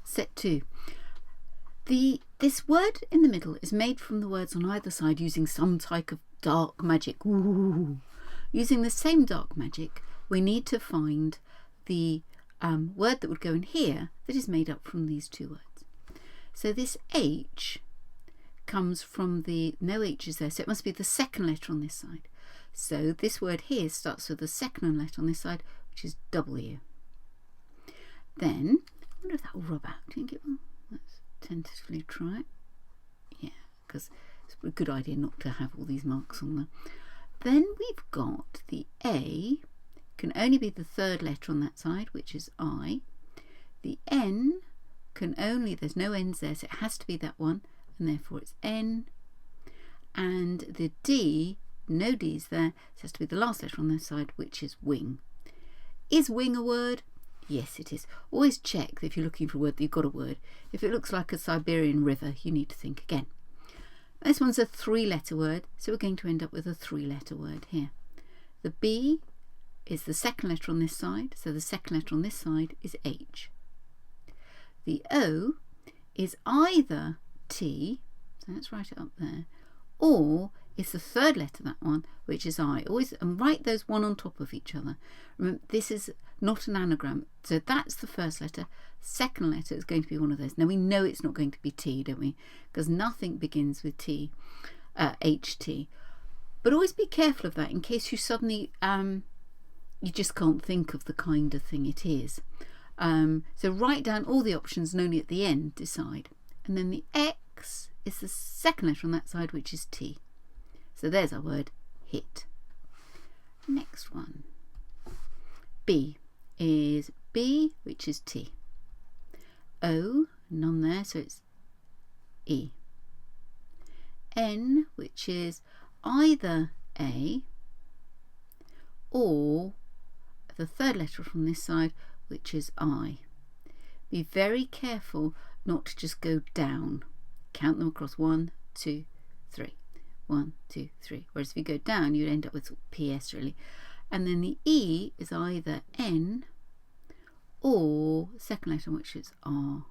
Set 2. This word in the middle is made from the words on either side using some type of dark magic. Ooh. Using the same dark magic, we need to find the word that would go in here that is made up from these two words. So this H comes from no H is there, so it must be the second letter on this side. So this word here starts with the second letter on this side, which is W. Then, I wonder if that will rub out. Do you think it will? Let's tentatively try it. Yeah, because it's a good idea not to have all these marks on there. Then we've got the A, can only be the third letter on that side, which is I. The N can only, there's no N's there, so it has to be that one, and therefore it's N. And the D, no D's there, so it has to be the last letter on this side, which is wing. Is wing a word? Yes, it is. Always check that if you're looking for a word that you've got a word. If it looks like a Siberian river, you need to think again. This one's a 3-letter word, so we're going to end up with a 3-letter word here. The B is the second letter on this side, so the second letter on this side is H. The O is either T, so let's write it up there, or it's the third letter, that one, which is I. Always, and write those one on top of each other. Remember, this is not an anagram, so that's the first letter. Second letter is going to be one of those. Now we know it's not going to be T, don't we? Because nothing begins with T, HT. But always be careful of that in case you suddenly, you just can't think of the kind of thing it is. So write down all the options and only at the end decide. And then the X is the second letter on that side, which is T. So there's our word, hit. Next one. B is B, which is T. O, none there, so it's E. N, which is either A or the third letter from this side, which is I. Be very careful not to just go down. Count them across 1, 2, 3. 1, 2, 3. Whereas if you go down, you'd end up with PS really. And then the E is either N or second letter, which is R.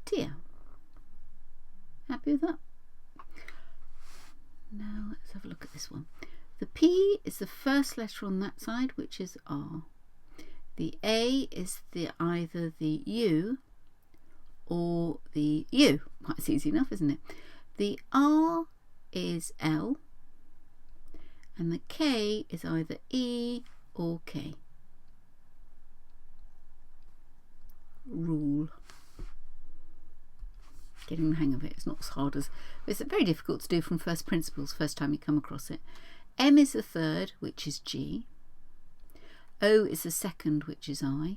Dear. Happy with that? Now let's have a look at this one. The P is the first letter on that side, which is R. The A is either the U or the U. That's easy enough, isn't it? The R is L, and the K is either E or K. Rule. Getting the hang of it. It's not as hard as, it's very difficult to do from first principles, first time you come across it. M is the third, which is G. O is the second, which is I.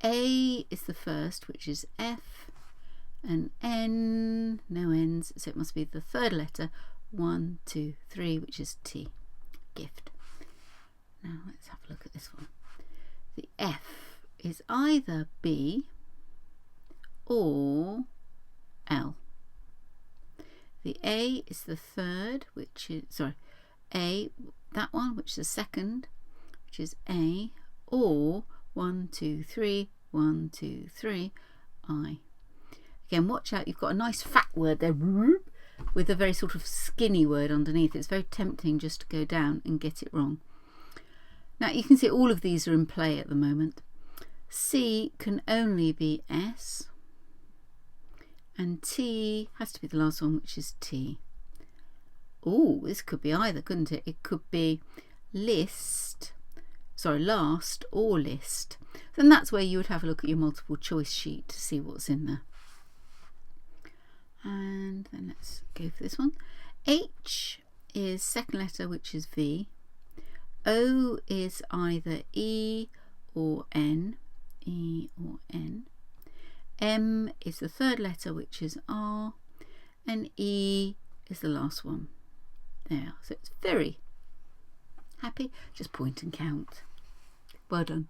A is the first, which is F. And N, no N's, so it must be the third letter, 1, 2, 3, which is T. Gift. Now let's have a look at this one. The F is either B or L. The A is the third, which is, A, that one, which is the second, which is A, or 1, 2, 3, 1, 2, 3, I. Again, watch out, you've got a nice fat word there with a very sort of skinny word underneath. It's very tempting just to go down and get it wrong. Now you can see all of these are in play at the moment. C can only be S, and T has to be the last one, which is T. Oh, this could be either, couldn't it? It could be last or list. Then that's where you would have a look at your multiple choice sheet to see what's in there. And then let's go for this one. H is second letter, which is V. O is either E or N. E or N. M is the third letter, which is R. And E is the last one. There. So it's very happy. Just point and count. Well done.